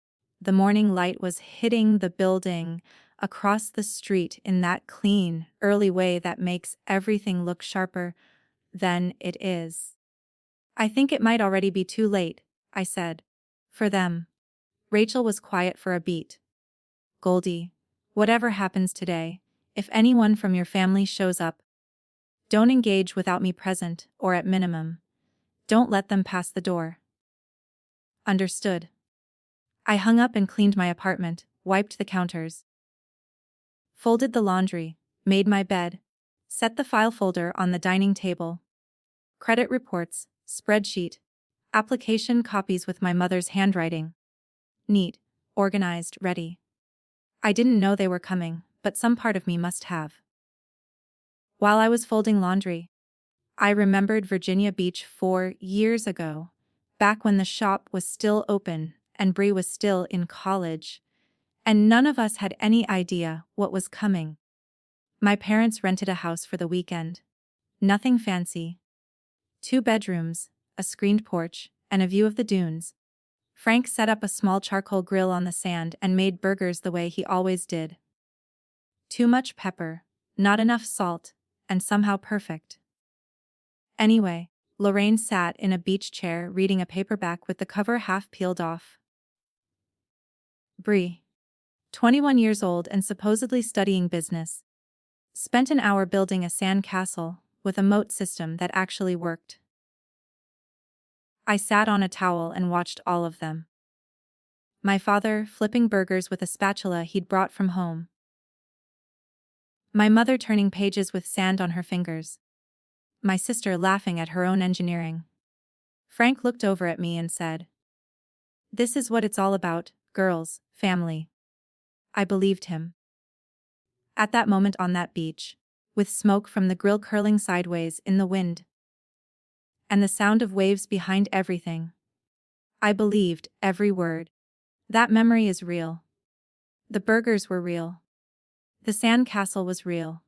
The morning light was hitting the building across the street in that clean, early way that makes everything look sharper than it is. I think it might already be too late, I said. For them. Rachel was quiet for a beat. Goldie, whatever happens today, if anyone from your family shows up, don't engage without me present, or at minimum, don't let them pass the door. Understood. I hung up and cleaned my apartment, wiped the counters, folded the laundry, made my bed, set the file folder on the dining table. Credit reports, spreadsheet, application copies with my mother's handwriting. Neat, organized, ready. I didn't know they were coming, but some part of me must have. While I was folding laundry, I remembered Virginia Beach 4 years ago, back when the shop was still open and Bree was still in college, and none of us had any idea what was coming. My parents rented a house for the weekend. Nothing fancy. 2 bedrooms, a screened porch, and a view of the dunes. Frank set up a small charcoal grill on the sand and made burgers the way he always did. Too much pepper, not enough salt, and somehow perfect. Anyway, Lorraine sat in a beach chair reading a paperback with the cover half peeled off. Bree, 21 years old and supposedly studying business, spent an hour building a sand castle with a moat system that actually worked. I sat on a towel and watched all of them. My father flipping burgers with a spatula he'd brought from home. My mother turning pages with sand on her fingers. My sister laughing at her own engineering. Frank looked over at me and said, This is what it's all about, girls, family. I believed him. At that moment on that beach, with smoke from the grill curling sideways in the wind, and the sound of waves behind everything, I believed every word. That memory is real. The burgers were real. The sandcastle was real.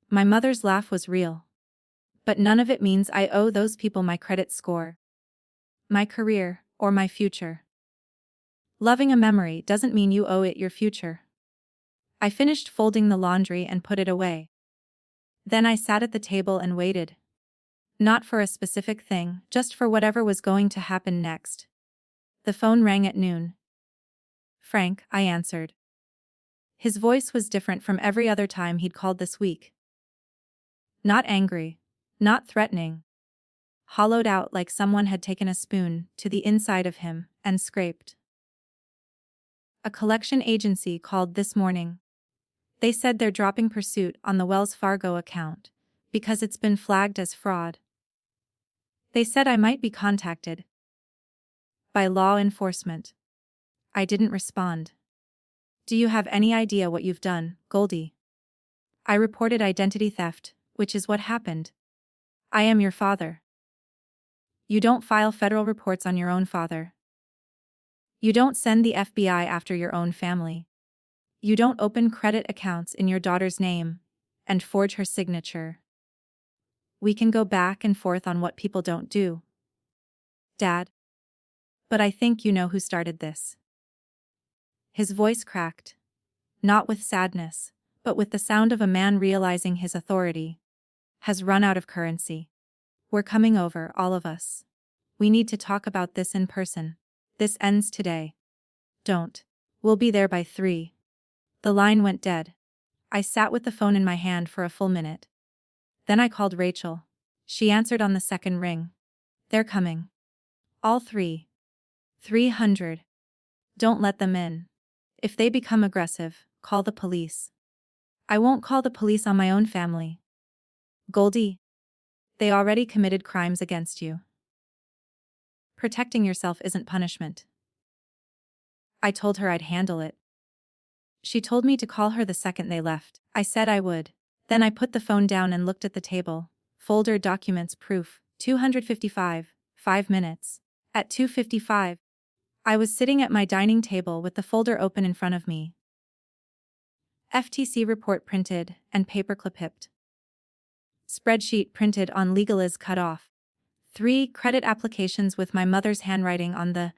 My mother's laugh was real. But none of it means I owe those people my credit score, my career, or my future. Loving a memory doesn't mean you owe it your future. I finished folding the laundry and put it away. Then I sat at the table and waited. Not for a specific thing, just for whatever was going to happen next. The phone rang at noon. Frank, I answered. His voice was different from every other time he'd called this week. Not angry, not threatening. Hollowed out like someone had taken a spoon to the inside of him and scraped. A collection agency called this morning. They said they're dropping pursuit on the Wells Fargo account because it's been flagged as fraud. They said I might be contacted by law enforcement. I didn't respond. Do you have any idea what you've done, Goldie? I reported identity theft, which is what happened. I am your father. You don't file federal reports on your own father. You don't send the FBI after your own family. You don't open credit accounts in your daughter's name and forge her signature. We can go back and forth on what people don't do, Dad. But I think you know who started this. His voice cracked, not with sadness, but with the sound of a man realizing his authority has run out of currency. We're coming over, all of us. We need to talk about this in person. This ends today. Don't. We'll be there by 3. The line went dead. I sat with the phone in my hand for a full minute. Then I called Rachel. She answered on the second ring. They're coming. All 3. 300. Don't let them in. If they become aggressive, call the police. I won't call the police on my own family. Goldie. They already committed crimes against you. Protecting yourself isn't punishment. I told her I'd handle it. She told me to call her the second they left. I said I would. Then I put the phone down and looked at the table. Folder documents proof, 255, 5 minutes. At 2:55, I was sitting at my dining table with the folder open in front of me. FTC report printed and paperclip hipped. Spreadsheet printed on legaliz cut off. 3 credit applications with my mother's handwriting on the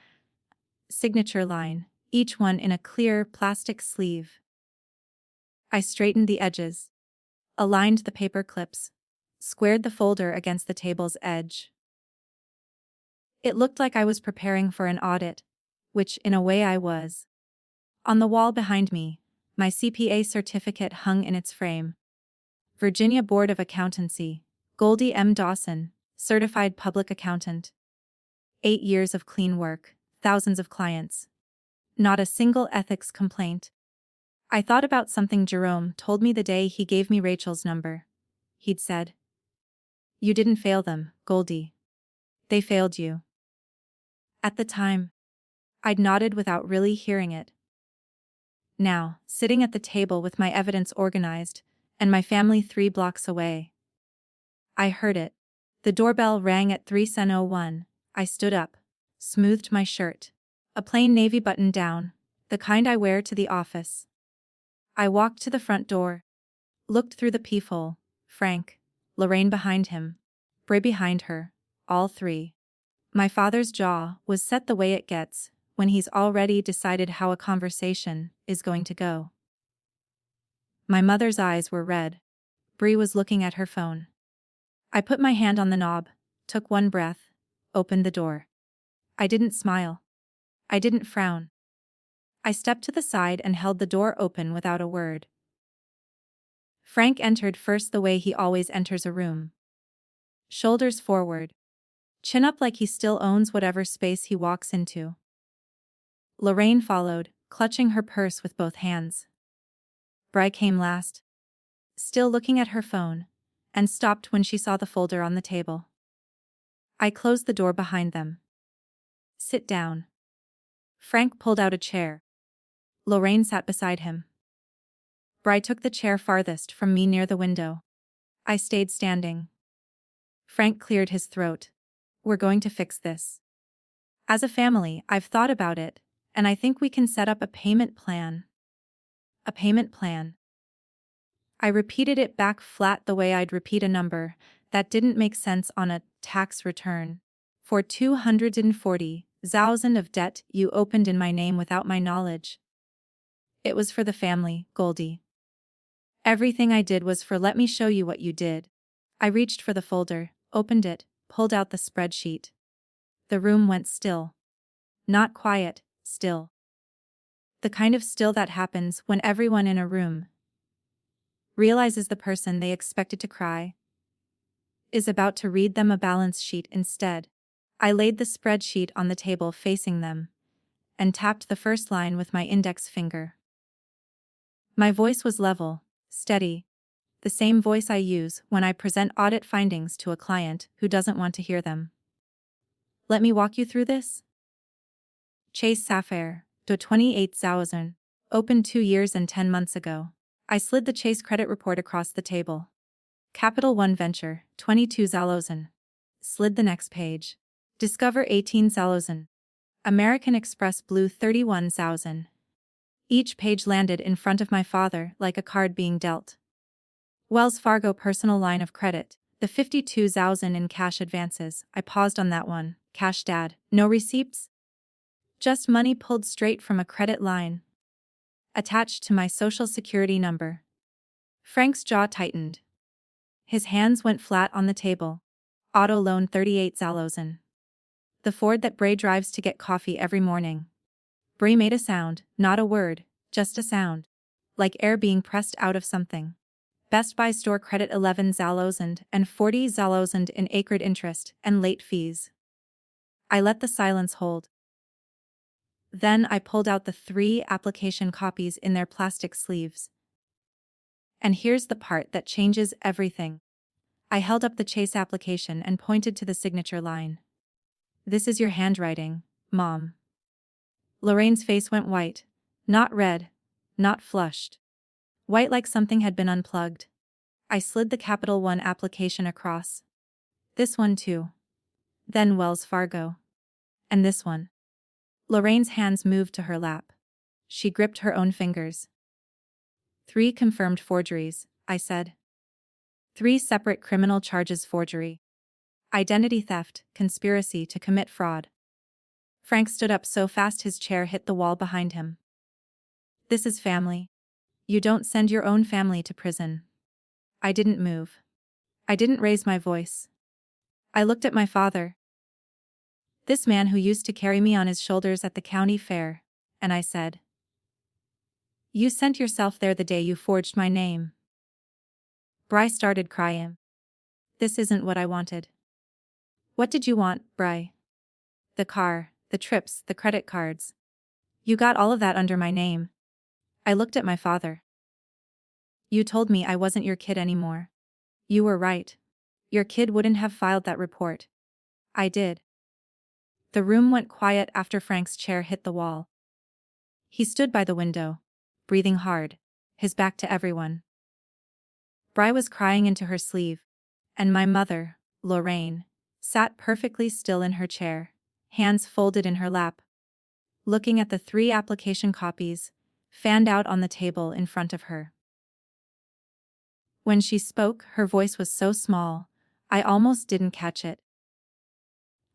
signature line, each one in a clear plastic sleeve. I straightened the edges, aligned the paper clips, squared the folder against the table's edge. It looked like I was preparing for an audit, which in a way I was. On the wall behind me, my CPA certificate hung in its frame. Virginia Board of Accountancy, Goldie M. Dawson, Certified Public Accountant. 8 years of clean work, thousands of clients. Not a single ethics complaint. I thought about something Jerome told me the day he gave me Rachel's number. He'd said, "You didn't fail them, Goldie. They failed you." At the time, I'd nodded without really hearing it. Now, sitting at the table with my evidence organized, and my family 3 blocks away, I heard it. The doorbell rang at 3:01. I stood up, smoothed my shirt. A plain navy button down, the kind I wear to the office. I walked to the front door, looked through the peephole. Frank, Lorraine behind him, Bray behind her, all 3. My father's jaw was set the way it gets when he's already decided how a conversation is going to go. My mother's eyes were red. Bree was looking at her phone. I put my hand on the knob, took one breath, opened the door. I didn't smile. I didn't frown. I stepped to the side and held the door open without a word. Frank entered first the way he always enters a room. Shoulders forward. Chin up like he still owns whatever space he walks into. Lorraine followed, clutching her purse with both hands. Bri came last, still looking at her phone, and stopped when she saw the folder on the table. I closed the door behind them. "Sit down." Frank pulled out a chair. Lorraine sat beside him. Bry took the chair farthest from me near the window. I stayed standing. Frank cleared his throat. We're going to fix this. As a family, I've thought about it, and I think we can set up a payment plan. A payment plan. I repeated it back flat the way I'd repeat a number that didn't make sense on a tax return. For 240,000 of debt you opened in my name without my knowledge. It was for the family, Goldie. Everything I did was for let me show you what you did. I reached for the folder, opened it, pulled out the spreadsheet. The room went still. Not quiet, still. The kind of still that happens when everyone in a room realizes the person they expected to cry is about to read them a balance sheet instead. I laid the spreadsheet on the table facing them and tapped the first line with my index finger. My voice was level, steady, the same voice I use when I present audit findings to a client who doesn't want to hear them. Let me walk you through this. Chase Sapphire, to 28,000, opened 2 years and 10 months ago. I slid the Chase credit report across the table. Capital One Venture, 22,000. Slid the next page. Discover 18,000. American Express Blue 31,000. Each page landed in front of my father like a card being dealt. Wells Fargo personal line of credit, the 52,000 in cash advances. I paused on that one. Cash dad, no receipts? Just money pulled straight from a credit line. Attached to my social security number. Frank's jaw tightened. His hands went flat on the table. Auto loan 38,000. The Ford that Bray drives to get coffee every morning. Bray made a sound, not a word, just a sound. Like air being pressed out of something. Best Buy store credit 11,000 and 40,000 in accrued interest and late fees. I let the silence hold. Then I pulled out the 3 application copies in their plastic sleeves. And here's the part that changes everything. I held up the Chase application and pointed to the signature line. This is your handwriting, Mom. Lorraine's face went white. Not red. Not flushed. White like something had been unplugged. I slid the Capital One application across. This one too. Then Wells Fargo. And this one. Lorraine's hands moved to her lap. She gripped her own fingers. 3 confirmed forgeries, I said. 3 separate criminal charges: forgery, identity theft, conspiracy to commit fraud. Frank stood up so fast his chair hit the wall behind him. This is family. You don't send your own family to prison. I didn't move. I didn't raise my voice. I looked at my father. This man who used to carry me on his shoulders at the county fair, and I said, "You sent yourself there the day you forged my name." Bry started crying. This isn't what I wanted. What did you want, Bry? The car, the trips, the credit cards. You got all of that under my name. I looked at my father. You told me I wasn't your kid anymore. You were right. Your kid wouldn't have filed that report. I did. The room went quiet after Frank's chair hit the wall. He stood by the window, breathing hard, his back to everyone. Bry was crying into her sleeve, and my mother, Lorraine, sat perfectly still in her chair, hands folded in her lap, looking at the 3 application copies, fanned out on the table in front of her. When she spoke, her voice was so small, I almost didn't catch it.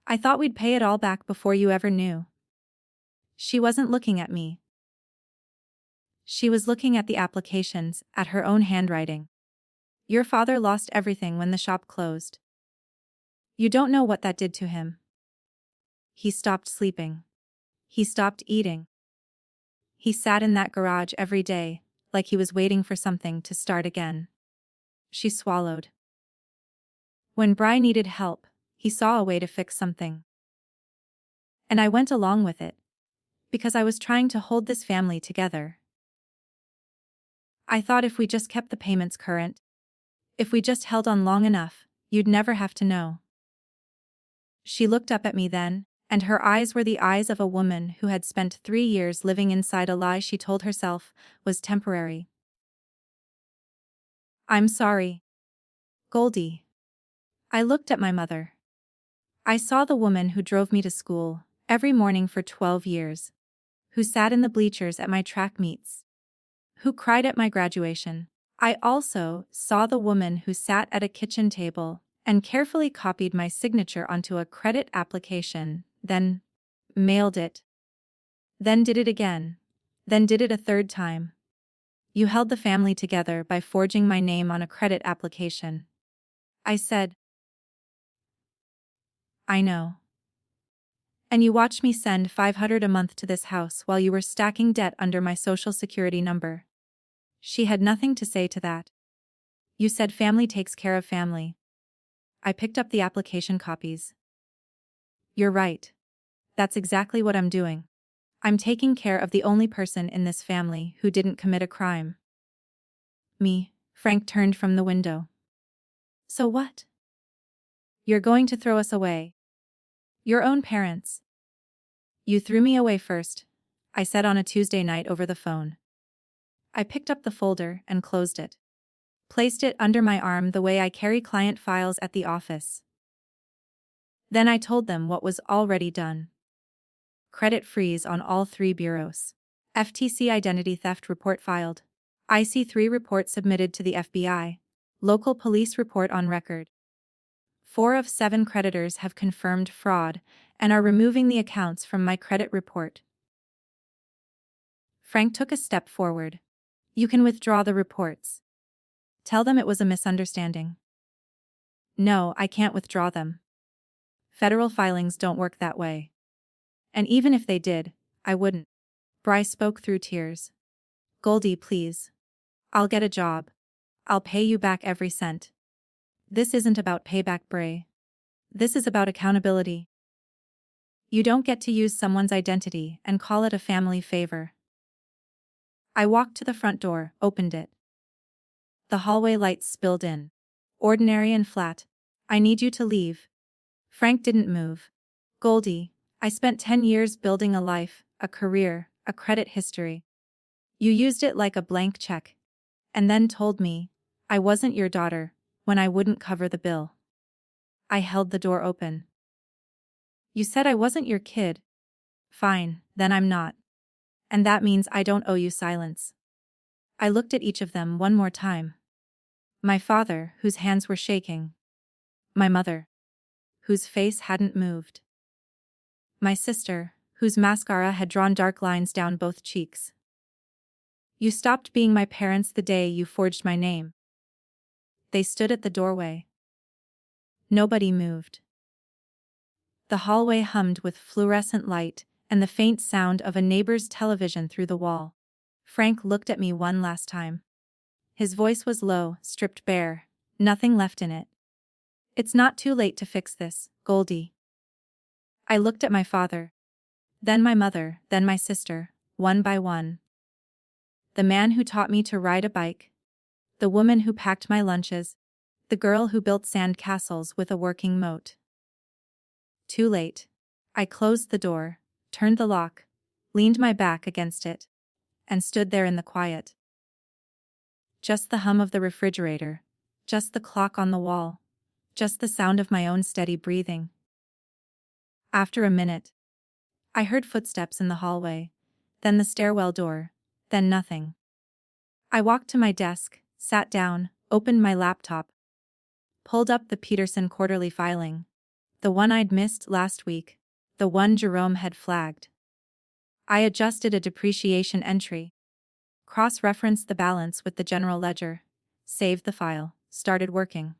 I thought we'd pay it all back before you ever knew. She wasn't looking at me. She was looking at the applications, at her own handwriting. Your father lost everything when the shop closed. You don't know what that did to him. He stopped sleeping. He stopped eating. He sat in that garage every day, like he was waiting for something to start again. She swallowed. When Bry needed help, he saw a way to fix something. And I went along with it, because I was trying to hold this family together. I thought if we just kept the payments current, if we just held on long enough, you'd never have to know. She looked up at me then, And her eyes were the eyes of a woman who had spent 3 years living inside a lie she told herself was temporary. I'm sorry, Goldie. I looked at my mother. I saw the woman who drove me to school every morning for 12 years, who sat in the bleachers at my track meets, who cried at my graduation. I also saw the woman who sat at a kitchen table and carefully copied my signature onto a credit application, then mailed it. Then did it again. Then did it a third time. You held the family together by forging my name on a credit application. I said, I know. And you watched me send $500 a month to this house while you were stacking debt under my social security number. She had nothing to say to that. You said family takes care of family. I picked up the application copies. You're right. That's exactly what I'm doing. I'm taking care of the only person in this family who didn't commit a crime. Me. Frank turned from the window. So what? You're going to throw us away. Your own parents. You threw me away first, I said on a Tuesday night over the phone. I picked up the folder and closed it. Placed it under my arm the way I carry client files at the office. Then I told them what was already done. Credit freeze on all 3 bureaus. FTC identity theft report filed. IC3 report submitted to the FBI. Local police report on record. 4 of 7 creditors have confirmed fraud and are removing the accounts from my credit report. Frank took a step forward. You can withdraw the reports. Tell them it was a misunderstanding. No, I can't withdraw them. Federal filings don't work that way. And even if they did, I wouldn't. Bryce spoke through tears. Goldie, please. I'll get a job. I'll pay you back every cent. This isn't about payback, Bray. This is about accountability. You don't get to use someone's identity and call it a family favor. I walked to the front door, opened it. The hallway lights spilled in. Ordinary and flat. I need you to leave. Frank didn't move. Goldie, I spent 10 years building a life, a career, a credit history. You used it like a blank check. And then told me I wasn't your daughter when I wouldn't cover the bill. I held the door open. You said I wasn't your kid. Fine, then I'm not. And that means I don't owe you silence. I looked at each of them one more time. My father, whose hands were shaking. My mother, whose face hadn't moved. My sister, whose mascara had drawn dark lines down both cheeks. You stopped being my parents the day you forged my name. They stood at the doorway. Nobody moved. The hallway hummed with fluorescent light and the faint sound of a neighbor's television through the wall. Frank looked at me one last time. His voice was low, stripped bare, nothing left in it. It's not too late to fix this, Goldie. I looked at my father. Then my mother, then my sister, one by one. The man who taught me to ride a bike. The woman who packed my lunches. The girl who built sand castles with a working moat. Too late. I closed the door, turned the lock, leaned my back against it, and stood there in the quiet. Just the hum of the refrigerator, just the clock on the wall, just the sound of my own steady breathing. After a minute, I heard footsteps in the hallway, then the stairwell door, then nothing. I walked to my desk, sat down, opened my laptop, pulled up the Peterson quarterly filing, the one I'd missed last week, the one Jerome had flagged. I adjusted a depreciation entry, cross-referenced the balance with the general ledger, saved the file, started working.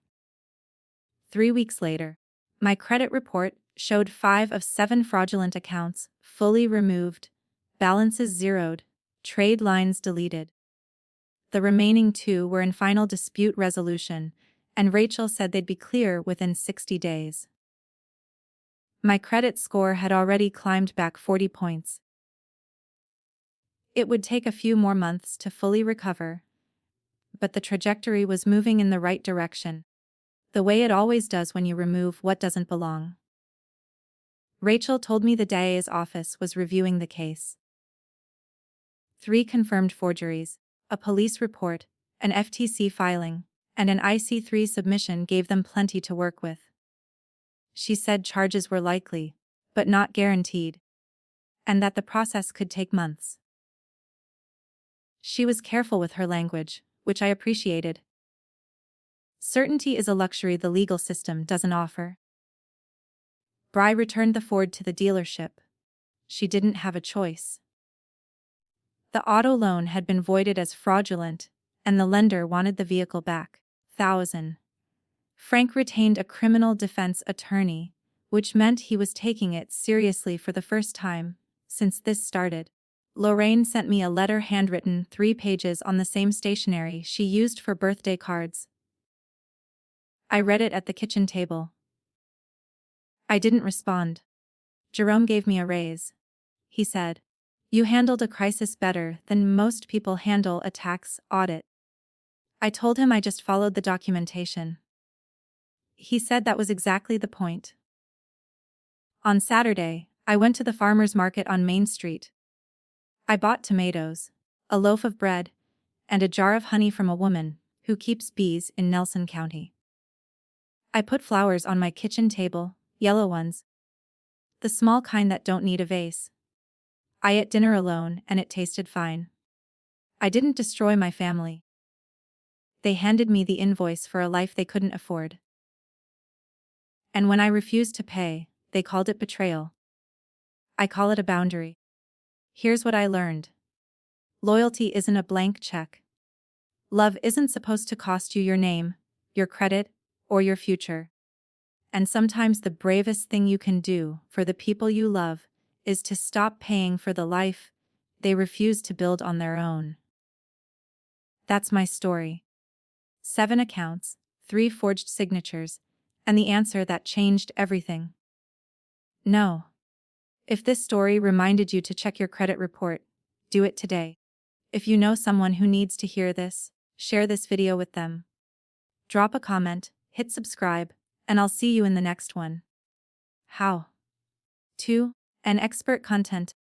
3 weeks later, my credit report showed 5 of 7 fraudulent accounts fully removed, balances zeroed, trade lines deleted. The remaining 2 were in final dispute resolution, and Rachel said they'd be clear within 60 days. My credit score had already climbed back 40 points. It would take a few more months to fully recover, but the trajectory was moving in the right direction, the way it always does when you remove what doesn't belong. Rachel told me the DA's office was reviewing the case. 3 confirmed forgeries, a police report, an FTC filing, and an IC3 submission gave them plenty to work with. She said charges were likely, but not guaranteed, and that the process could take months. She was careful with her language, which I appreciated. Certainty is a luxury the legal system doesn't offer. Bry returned the Ford to the dealership. She didn't have a choice. The auto loan had been voided as fraudulent, and the lender wanted the vehicle back. 1,000. Frank retained a criminal defense attorney, which meant he was taking it seriously for the first time since this started. Lorraine sent me a letter handwritten 3 pages on the same stationery she used for birthday cards. I read it at the kitchen table. I didn't respond. Jerome gave me a raise. He said, "You handled a crisis better than most people handle a tax audit." I told him I just followed the documentation. He said that was exactly the point. On Saturday, I went to the farmer's market on Main Street. I bought tomatoes, a loaf of bread, and a jar of honey from a woman who keeps bees in Nelson County. I put flowers on my kitchen table, yellow ones, the small kind that don't need a vase. I ate dinner alone and it tasted fine. I didn't destroy my family. They handed me the invoice for a life they couldn't afford. And when I refused to pay, they called it betrayal. I call it a boundary. Here's what I learned. Loyalty isn't a blank check. Love isn't supposed to cost you your name, your credit, or your future. And sometimes the bravest thing you can do for the people you love is to stop paying for the life they refuse to build on their own. That's my story. 7 accounts, 3 forged signatures, and the answer that changed everything. No. If this story reminded you to check your credit report, do it today. If you know someone who needs to hear this, share this video with them. Drop a comment, hit subscribe, and I'll see you in the next one. How to an expert content